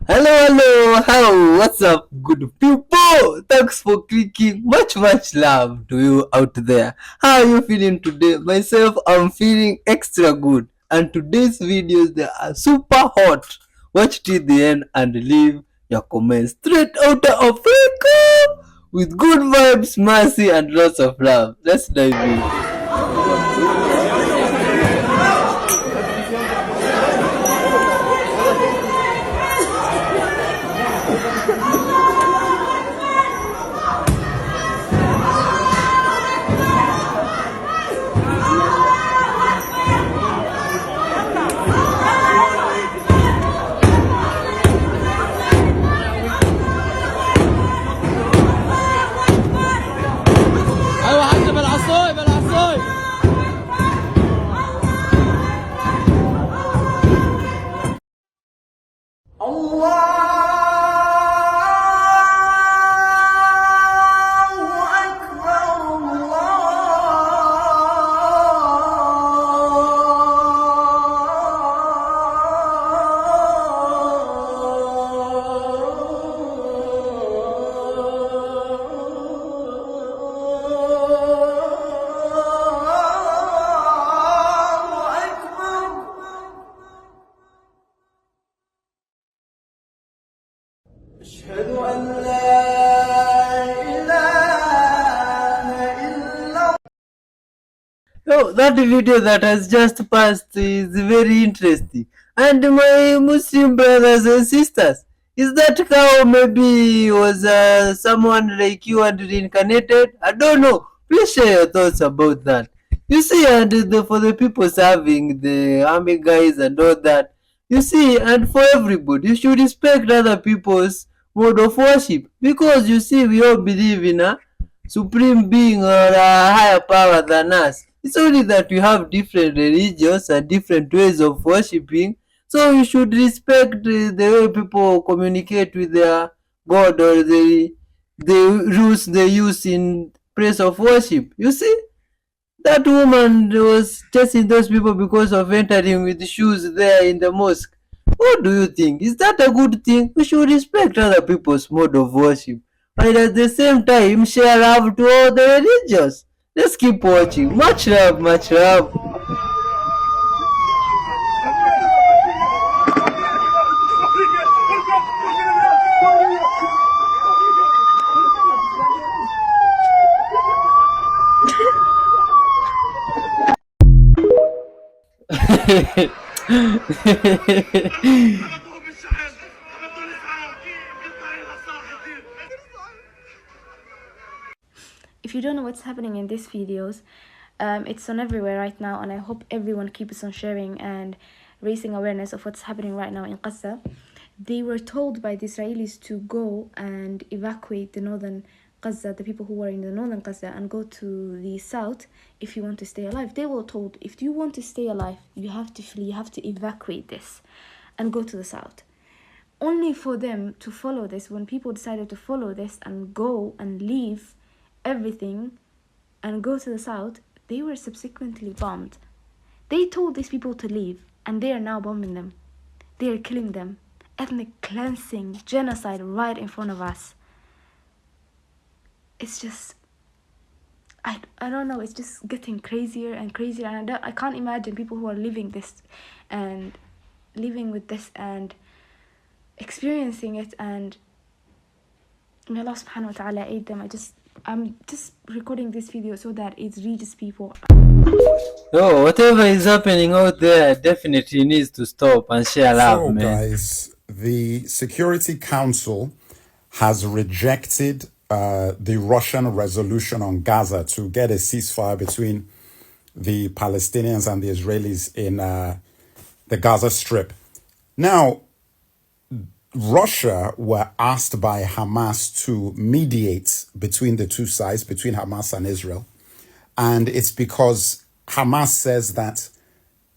Hello, how? What's up, good people? Thanks for clicking. Much love to you out there. How are you feeling today? Myself, I'm feeling extra good. And today's videos, they are super hot. Watch till the end and leave your comments straight out of Africa with good vibes, mercy, and lots of love. Let's dive in. ايوه حاج بالعصاي بالعصاي. أشهد أن لا إله إلا Oh, that video that has just passed is very interesting. And my Muslim brothers and sisters, is that cow maybe was someone like you and reincarnated? I don't know. Please share your thoughts about that. You see, and for the people serving the army guys and all that, you see, and for everybody, you should respect other people's mode of worship because you see, we all believe in a supreme being or a higher power than us. It's only that we have different religions and different ways of worshipping. So we should respect the way people communicate with their God or the rules they use in place of worship. You see, that woman was chasing those people because of entering with shoes there in the mosque. What do you think? Is that a good thing? We should respect other people's mode of worship. And at the same time, share love to all the religions. Let's keep watching. Much love, much love. If you don't know what's happening in these videos, it's on everywhere right now, and I hope everyone keeps on sharing and raising awareness of what's happening right now in Gaza. They were told by the Israelis to go and evacuate the northern Gaza, the people who are in the northern Gaza, and go to the south if you want to stay alive. They were told, if you want to stay alive, you have to flee, you have to evacuate this and go to the south. Only for them to follow this, when people decided to follow this and go and leave everything and go to the south, they were subsequently bombed. They told these people to leave, and they are now bombing them. They are killing them. Ethnic cleansing, genocide right in front of us. It's just, I don't know, it's just getting crazier and crazier, and I can't imagine people who are living this and living with this and experiencing it, and may Allah subhanahu wa ta'ala aid them. I'm just recording this video so that it reaches people. Oh, whatever is happening out there definitely needs to stop and share love, So, man. guys, the Security Council has rejected the Russian resolution on Gaza to get a ceasefire between the Palestinians and the Israelis in the Gaza Strip. Now, Russia were asked by Hamas to mediate between the two sides, between Hamas and Israel. And it's because Hamas says that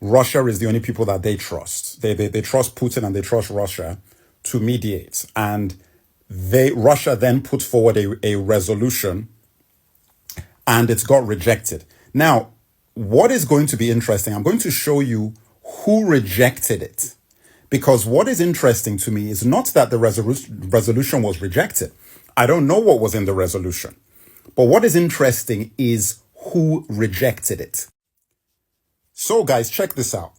Russia is the only people that they trust. They trust Putin and they trust Russia to mediate. And Russia then put forward a resolution and it's got rejected. Now, what is going to be interesting, I'm going to show you who rejected it. Because what is interesting to me is not that the resolution was rejected. I don't know what was in the resolution. But what is interesting is who rejected it. So guys, check this out.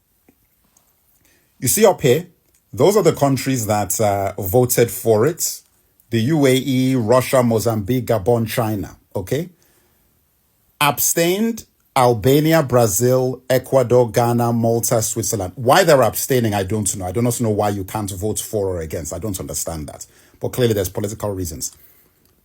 You see up here, those are the countries that voted for it. The UAE, Russia, Mozambique, Gabon, China. Okay? Abstained, Albania, Brazil, Ecuador, Ghana, Malta, Switzerland. Why they're abstaining, I don't know. I don't also know why you can't vote for or against. I don't understand that. But clearly there's political reasons.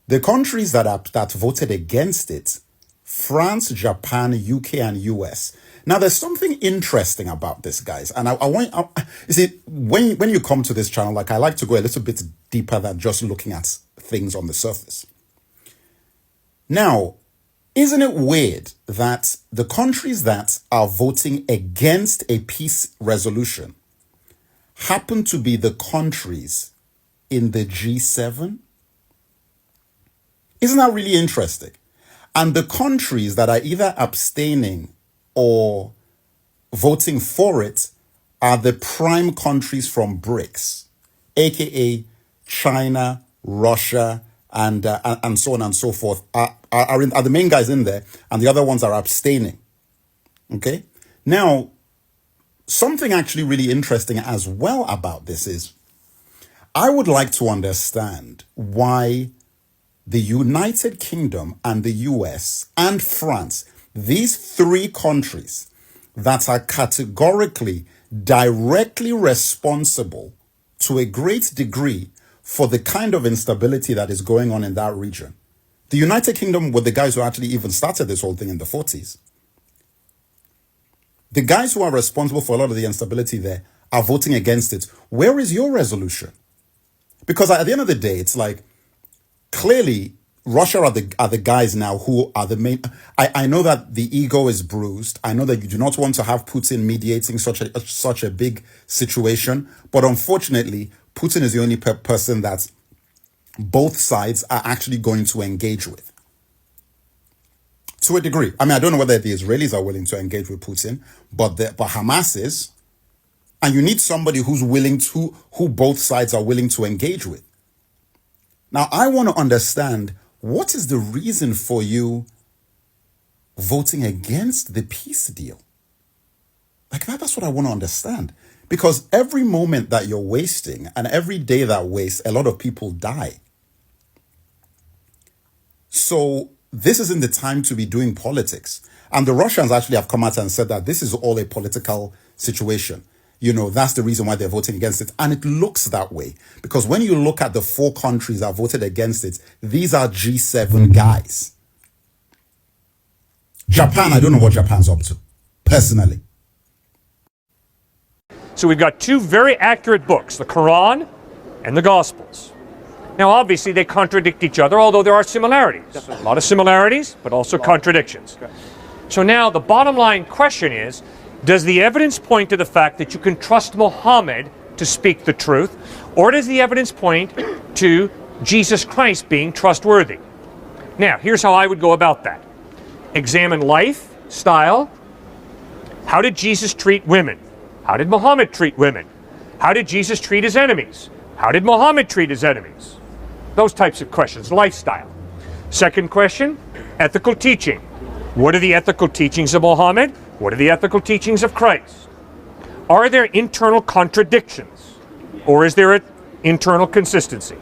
The countries that voted against it, France, Japan, UK, and US. Now, there's something interesting about this, guys. And you see, when you come to this channel, like I like to go a little bit deeper than just looking at things on the surface. Now, isn't it weird that the countries that are voting against a peace resolution happen to be the countries in the G7? Isn't that really interesting? And the countries that are either abstaining or voting for it are the prime countries from BRICS, aka China, Russia, and so on and so forth, are the main guys in there, and the other ones are abstaining. Okay? Now, something actually really interesting as well about this is, I would like to understand why the United Kingdom and the US and France, these three countries that are categorically directly responsible to a great degree for the kind of instability that is going on in that region. The United Kingdom were the guys who actually even started this whole thing in the 40s. The guys who are responsible for a lot of the instability there are voting against it. Where is your resolution? Because at the end of the day, it's like, clearly, Russia are the guys now who are the main. I know that the ego is bruised. I know that you do not want to have Putin mediating such a big situation. But unfortunately, Putin is the only person that both sides are actually going to engage with. To a degree. I mean, I don't know whether the Israelis are willing to engage with Putin, but Hamas is. And you need somebody who's willing to, who both sides are willing to engage with. Now, I want to understand, what is the reason for you voting against the peace deal? Like that's what I want to understand. Because every moment that you're wasting and every day that wastes, a lot of people die. So this isn't the time to be doing politics. And the Russians actually have come out and said that this is all a political situation. You know, that's the reason why they're voting against it. And it looks that way. Because when you look at the 4 countries that voted against it, these are G7 guys. Japan, I don't know what Japan's up to, personally. So we've got 2 very accurate books, the Quran and the Gospels. Now, obviously, they contradict each other, although there are similarities. Definitely. A lot of similarities, but also contradictions. Okay. So now the bottom line question is, does the evidence point to the fact that you can trust Muhammad to speak the truth, or does the evidence point to Jesus Christ being trustworthy? Now, here's how I would go about that. Examine life, style. How did Jesus treat women? How did Muhammad treat women? How did Jesus treat his enemies? How did Muhammad treat his enemies? Those types of questions, lifestyle. Second question, ethical teaching. What are the ethical teachings of Muhammad? What are the ethical teachings of Christ? Are there internal contradictions? Or is there an internal consistency?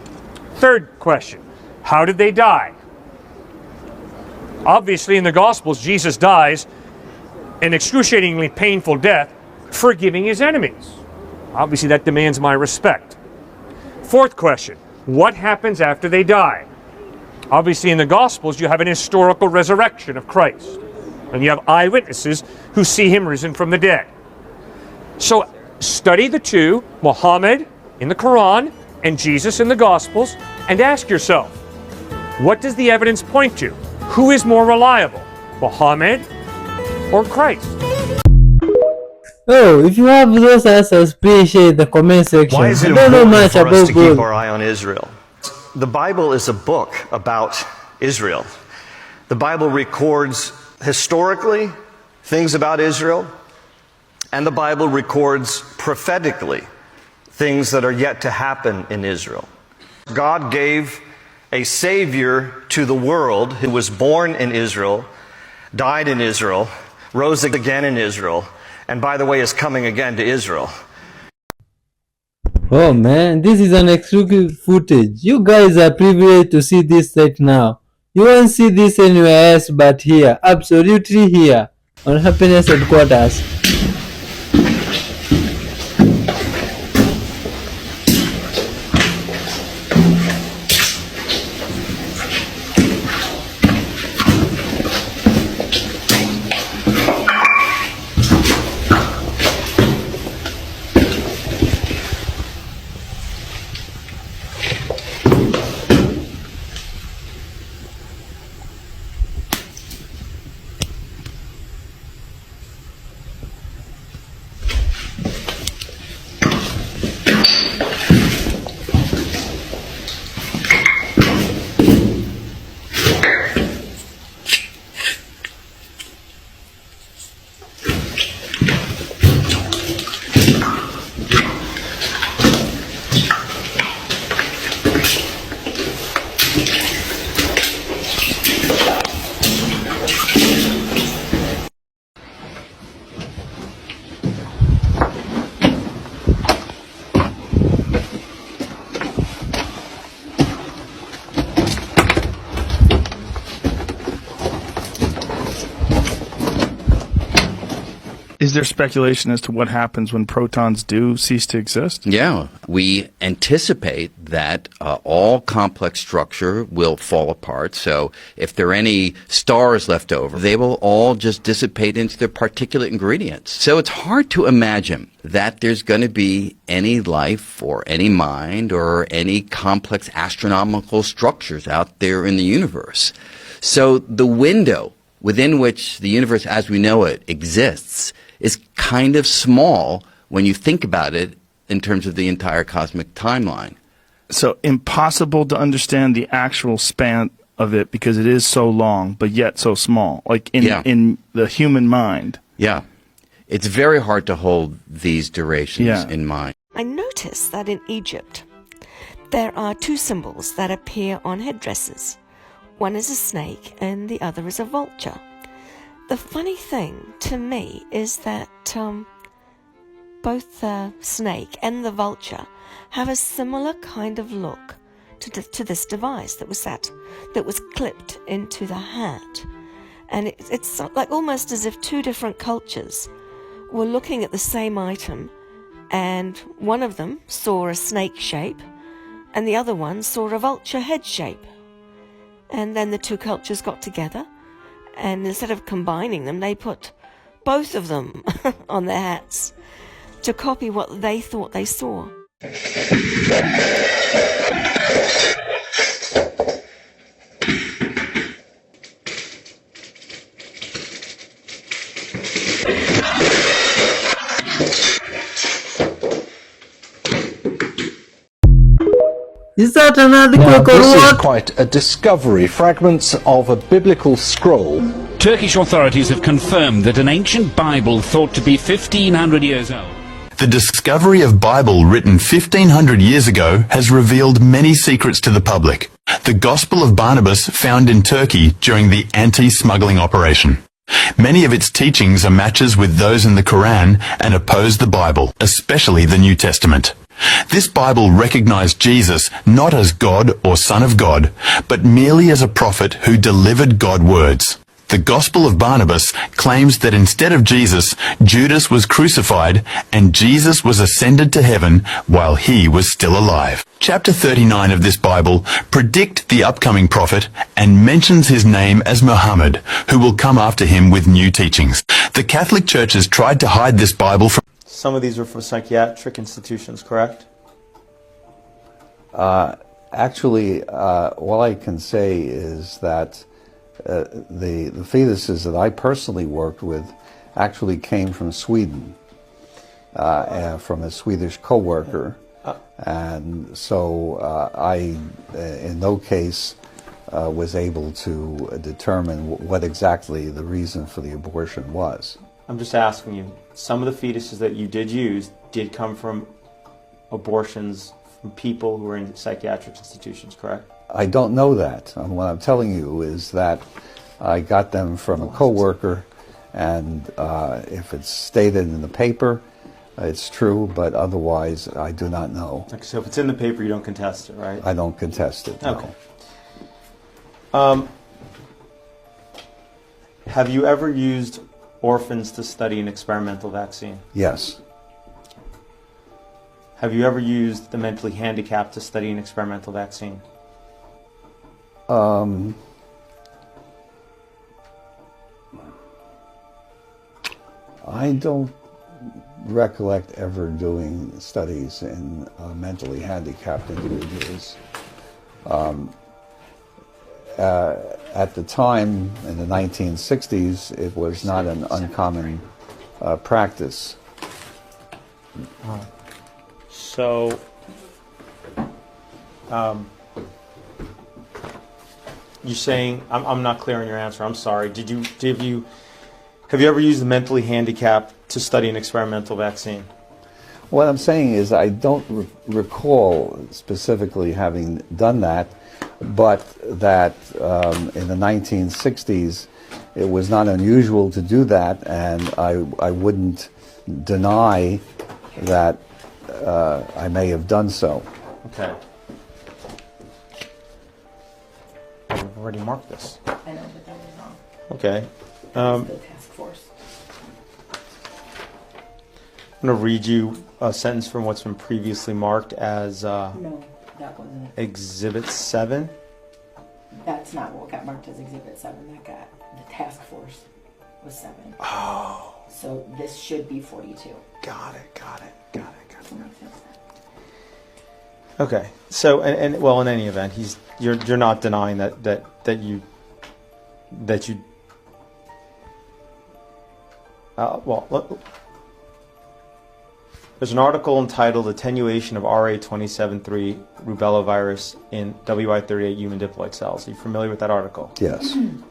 Third question, how did they die? Obviously, in the Gospels, Jesus dies an excruciatingly painful death, forgiving his enemies. Obviously, that demands my respect. Fourth question, what happens after they die? Obviously, in the Gospels, you have an historical resurrection of Christ. And you have eyewitnesses who see him risen from the dead. So, study the 2, Muhammad in the Quran and Jesus in the Gospels, and ask yourself, what does the evidence point to? Who is more reliable, Muhammad or Christ? Oh, if you have those answers, please share in the comment section. Why is it I don't know important much for us about to gold. keep our eye on Israel? The Bible is a book about Israel. The Bible records historically things about Israel, and the Bible records prophetically things that are yet to happen in Israel. God gave a Savior to the world who was born in Israel, died in Israel, rose again in Israel, and by the way is coming again to Israel. Oh man, this is an exclusive footage. You guys are privileged to see this right now. You won't see this anywhere else but here, absolutely here, on Happiness Headquarters. Is there speculation as to what happens when protons do cease to exist? Yeah, we anticipate that all complex structure will fall apart. So if there are any stars left over, they will all just dissipate into their particulate ingredients. So it's hard to imagine that there's going to be any life or any mind or any complex astronomical structures out there in the universe. So the window within which the universe as we know it exists is kind of small when you think about it in terms of the entire cosmic timeline. So impossible to understand the actual span of it because it is so long, but yet so small, like in the human mind. Yeah. It's very hard to hold these durations in mind. I noticed that in Egypt, there are two symbols that appear on headdresses. One is a snake and the other is a vulture. The funny thing to me is that both the snake and the vulture have a similar kind of look to this device that was clipped into the hat. And it's like almost as if two different cultures were looking at the same item, and one of them saw a snake shape and the other one saw a vulture head shape. And then the two cultures got together, and instead of combining them, they put both of them on their hats to copy what they thought they saw. Is that another Now, quick or this what? is quite a discovery. Fragments of a biblical scroll. Turkish authorities have confirmed that an ancient Bible thought to be 1,500 years old. The discovery of Bible written 1,500 years ago has revealed many secrets to the public. The Gospel of Barnabas found in Turkey during the anti-smuggling operation. Many of its teachings are matches with those in the Quran and oppose the Bible, especially the New Testament. This Bible recognized Jesus not as God or Son of God, but merely as a prophet who delivered God's words. The Gospel of Barnabas claims that instead of Jesus, Judas was crucified and Jesus was ascended to heaven while he was still alive. Chapter 39 of this Bible predict the upcoming prophet and mentions his name as Muhammad, who will come after him with new teachings. The Catholic Church has tried to hide this Bible from... Some of these are for psychiatric institutions, correct? Actually, all I can say is that the fetuses that I personally worked with actually came from Sweden, from a Swedish co-worker. And so I, in no case, was able to determine what exactly the reason for the abortion was. I'm just asking you, some of the fetuses that you did use did come from abortions from people who are in psychiatric institutions, correct? I don't know that. What I'm telling you is that I got them from a coworker, and if it's stated in the paper, it's true, but otherwise I do not know. Okay, so if it's in the paper, you don't contest it, right? I don't contest it, no. Okay. Have you ever used orphans to study an experimental vaccine? Yes. Have you ever used the mentally handicapped to study an experimental vaccine? I don't recollect ever doing studies in mentally handicapped individuals. At the time, in the 1960s, it was not an uncommon practice. So, you're saying, I'm not clear on your answer, I'm sorry. Have you ever used the mentally handicapped to study an experimental vaccine? What I'm saying is I don't recall specifically having done that, but that in the 1960s it was not unusual to do that, and I wouldn't deny that I may have done so. Okay. I've already marked this. I know, but that was wrong. Okay. The task force. I'm going to read you a sentence from what's been previously marked as No, that wasn't it. Exhibit 7. That's not what got marked as Exhibit 7. That got, the task force was 7. Oh. So this should be 42. Got it. Okay. So, and well, in any event, you're not denying that you there's an article entitled "Attenuation of RA27.3 Rubella Virus in WI38 Human Diploid Cells." Are you familiar with that article? Yes. In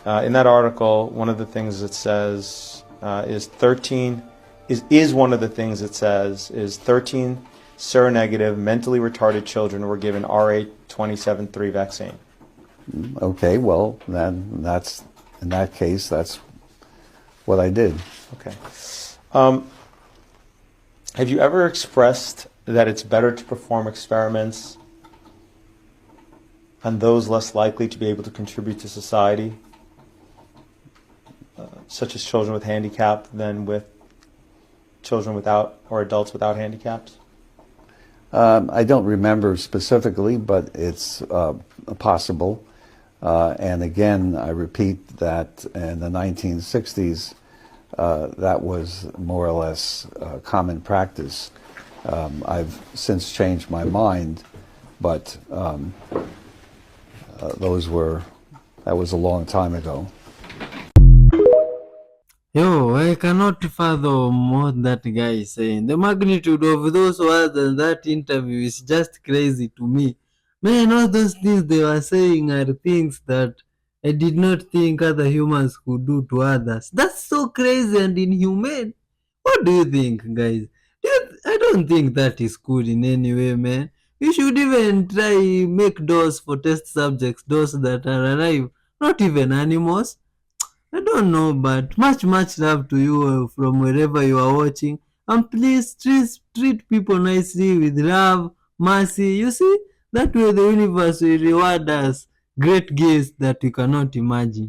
that article, one of the things it says is one of the things it says is 13 seronegative mentally retarded children were given RA27.3 vaccine. Okay, well, then that's, in that case, that's what I did. Okay. Have you ever expressed that it's better to perform experiments on those less likely to be able to contribute to society, such as children with handicap, than with children without or adults without handicaps? I don't remember specifically, but it's possible. And again, I repeat that in the 1960s, that was more or less common practice. I've since changed my mind, but that was a long time ago. Yo, I cannot fathom what that guy is saying. The magnitude of those words in that interview is just crazy to me. Man, all those things they were saying are things that I did not think other humans could do to others. That's so crazy and inhumane. What do you think, guys? I don't think that is good in any way, man. You should even try make doors for test subjects, those that are alive, not even animals. I don't know, but much love to you from wherever you are watching. And please treat people nicely with love, mercy. You see, that way the universe will reward us great gifts that we cannot imagine.